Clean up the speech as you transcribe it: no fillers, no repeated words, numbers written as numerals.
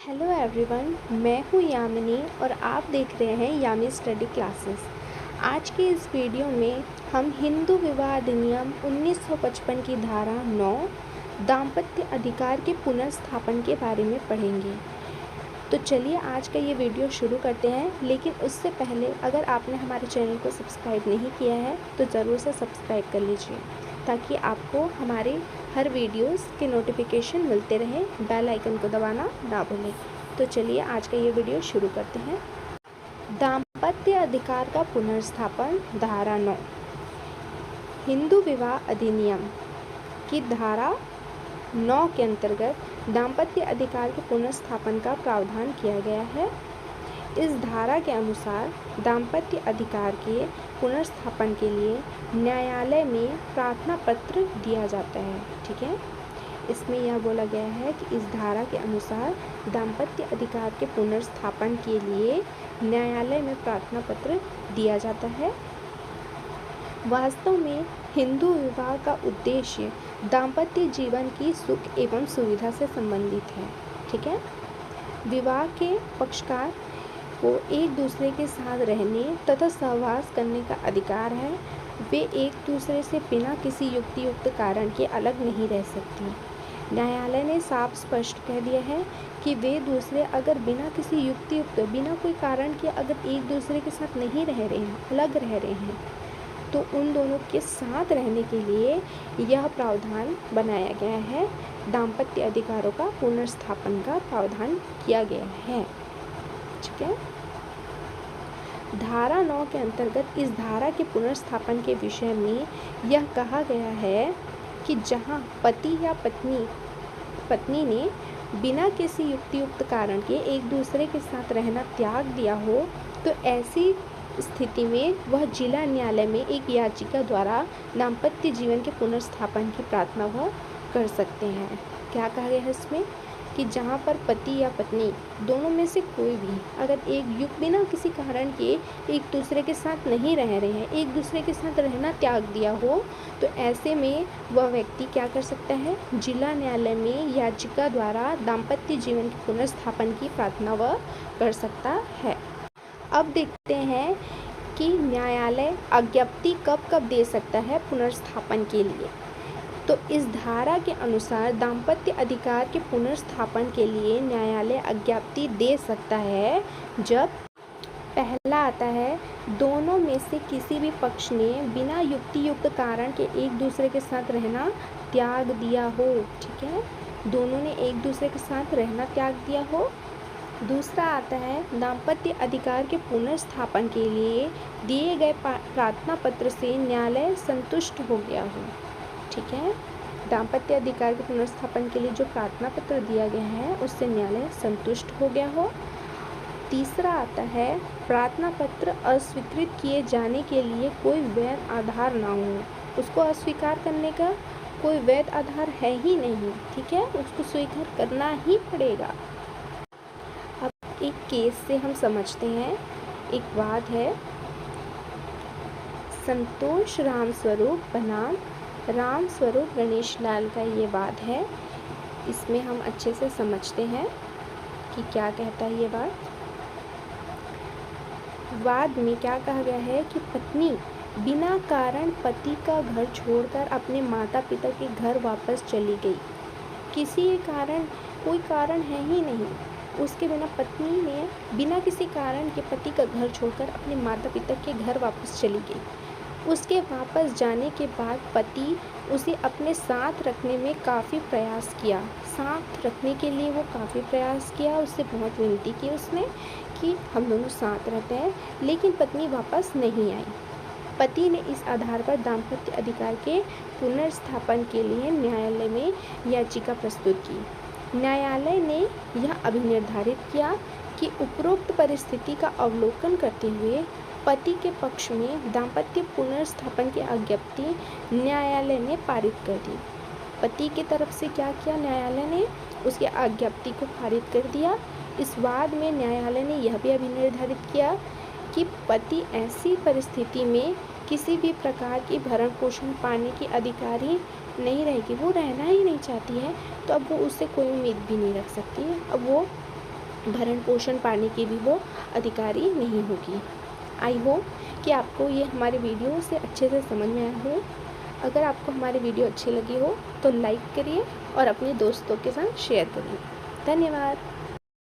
Hello everyone, मैं हूँ यामिनी और आप देख रहे हैं यामी स्टडी क्लासेस। आज के इस वीडियो में हम हिंदू विवाह अधिनियम 1955 की धारा 9 दाम्पत्य अधिकार के पुनर्स्थापन के बारे में पढ़ेंगे। तो चलिए आज का ये वीडियो शुरू करते हैं। लेकिन उससे पहले अगर आपने हमारे चैनल को सब्सक्राइब नहीं किया है तो ज़रूर से सब्सक्राइब कर लीजिए ताकि आपको हमारे हर वीडियोस के नोटिफिकेशन मिलते रहे। बेल आइकन को दबाना ना भूलें। तो चलिए आज का ये वीडियो शुरू करते हैं। दाम्पत्य अधिकार का पुनर्स्थापन, धारा 9 हिंदू विवाह अधिनियम की धारा 9 के अंतर्गत दाम्पत्य अधिकार के पुनर्स्थापन का प्रावधान किया गया है। इस धारा के अनुसार दाम्पत्य अधिकार के पुनर्स्थापन के लिए न्यायालय में प्रार्थना पत्र दिया जाता है। ठीक है, इसमें यह बोला गया है कि इस धारा के अनुसार दाम्पत्य अधिकार के पुनर्स्थापन के लिए न्यायालय में प्रार्थना पत्र दिया जाता है। वास्तव में हिंदू विवाह का उद्देश्य दाम्पत्य जीवन की सुख एवं सुविधा से संबंधित है। ठीक है, विवाह के पक्षकार को एक दूसरे के साथ रहने तथा सहवास करने का अधिकार है। वे एक दूसरे से बिना किसी युक्तियुक्त कारण के अलग नहीं रह सकती। न्यायालय ने साफ स्पष्ट कह दिया है कि वे दूसरे अगर बिना किसी युक्तियुक्त, बिना कोई कारण के अगर एक दूसरे के साथ नहीं रह रहे हैं, अलग रह रहे हैं, तो उन दोनों के साथ रहने के लिए यह प्रावधान बनाया गया है। दाम्पत्य अधिकारों का पुनर्स्थापन का प्रावधान किया गया है। ठीक है, धारा 9 के अंतर्गत इस धारा के पुनर्स्थापन के विषय में यह कहा गया है कि जहां पति या पत्नी ने बिना किसी युक्तियुक्त कारण के एक दूसरे के साथ रहना त्याग दिया हो, तो ऐसी स्थिति में वह जिला न्यायालय में एक याचिका द्वारा दाम्पत्य जीवन के पुनर्स्थापन की प्रार्थना वह कर सकते हैं। क्या कहा गया है इसमें कि जहाँ पर पति या पत्नी दोनों में से कोई भी अगर बिना किसी कारण के एक दूसरे के साथ नहीं रह रहे हैं, एक दूसरे के साथ रहना त्याग दिया हो, तो ऐसे में वह व्यक्ति क्या कर सकता है, जिला न्यायालय में याचिका द्वारा दाम्पत्य जीवन के पुनर्स्थापन की प्रार्थना वह कर सकता है। अब देखते हैं कि न्यायालय अज्ञप्ति कब दे सकता है पुनर्स्थापन के लिए। तो इस धारा के अनुसार दाम्पत्य अधिकार के पुनर्स्थापन के लिए न्यायालय अज्ञप्ति दे सकता है जब पहला आता है, दोनों में से किसी भी पक्ष ने बिना युक्तियुक्त कारण के एक दूसरे के साथ रहना त्याग दिया हो। ठीक है, दोनों ने एक दूसरे के साथ रहना त्याग दिया हो। दूसरा आता है, दाम्पत्य अधिकार के पुनर्स्थापन के लिए दिए गए प्रार्थना पत्र से न्यायालय संतुष्ट हो गया हो। ठीक है, दाम्पत्य अधिकार के पुनर्स्थापन के लिए जो प्रार्थना पत्र दिया गया है उससे न्यायालय संतुष्ट हो गया हो। तीसरा आता है, प्रार्थना पत्र अस्वीकृत किए जाने के लिए कोई वैध आधार ना हो, उसको अस्वीकार करने का कोई वैध आधार है ही नहीं। ठीक है, उसको स्वीकार करना ही पड़ेगा। अब एक केस से हम समझते हैं। एक वाद है, संतोष रामस्वरूप बनाम राम स्वरूप गणेश लाल का ये वाद है। इसमें हम अच्छे से समझते हैं कि क्या कहता है ये वाद। वाद में क्या कहा गया है कि पत्नी बिना कारण पति का घर छोड़कर अपने माता पिता के घर वापस चली गई। किसी कारण, कोई कारण है ही नहीं, उसके बिना पत्नी ने बिना किसी कारण के पति का घर छोड़कर अपने माता पिता के घर वापस चली गई। उसके वापस जाने के बाद पति उसे अपने साथ रखने में काफ़ी प्रयास किया, साथ रखने के लिए वो काफ़ी प्रयास किया, उससे बहुत विनती की उसने कि हम दोनों साथ रहते हैं, लेकिन पत्नी वापस नहीं आई। पति ने इस आधार पर दाम्पत्य अधिकार के पुनर्स्थापन के लिए न्यायालय में याचिका प्रस्तुत की। न्यायालय ने यह अभिनिर्धारित किया कि उपरोक्त परिस्थिति का अवलोकन करते हुए पति के पक्ष में दाम्पत्य पुनर्स्थापन की अज्ञप्ति न्यायालय ने पारित कर दी। पति की तरफ से क्या किया न्यायालय ने, उसकी अज्ञप्ति को पारित कर दिया। इस वाद में न्यायालय ने यह भी अभिनिर्धारित किया कि पति ऐसी परिस्थिति में किसी भी प्रकार की भरण पोषण पाने की अधिकारी नहीं रहेगी, वो रहना ही नहीं चाहती है, तो अब वो उससे कोई उम्मीद भी नहीं रख सकती है। अब वो भरण पोषण पाने की भी वो अधिकारी नहीं होगी। आई होप कि आपको ये हमारे वीडियो से अच्छे से समझ में आया हो। अगर आपको हमारी वीडियो अच्छी लगी हो तो लाइक करिए और अपने दोस्तों के साथ शेयर करिए। धन्यवाद।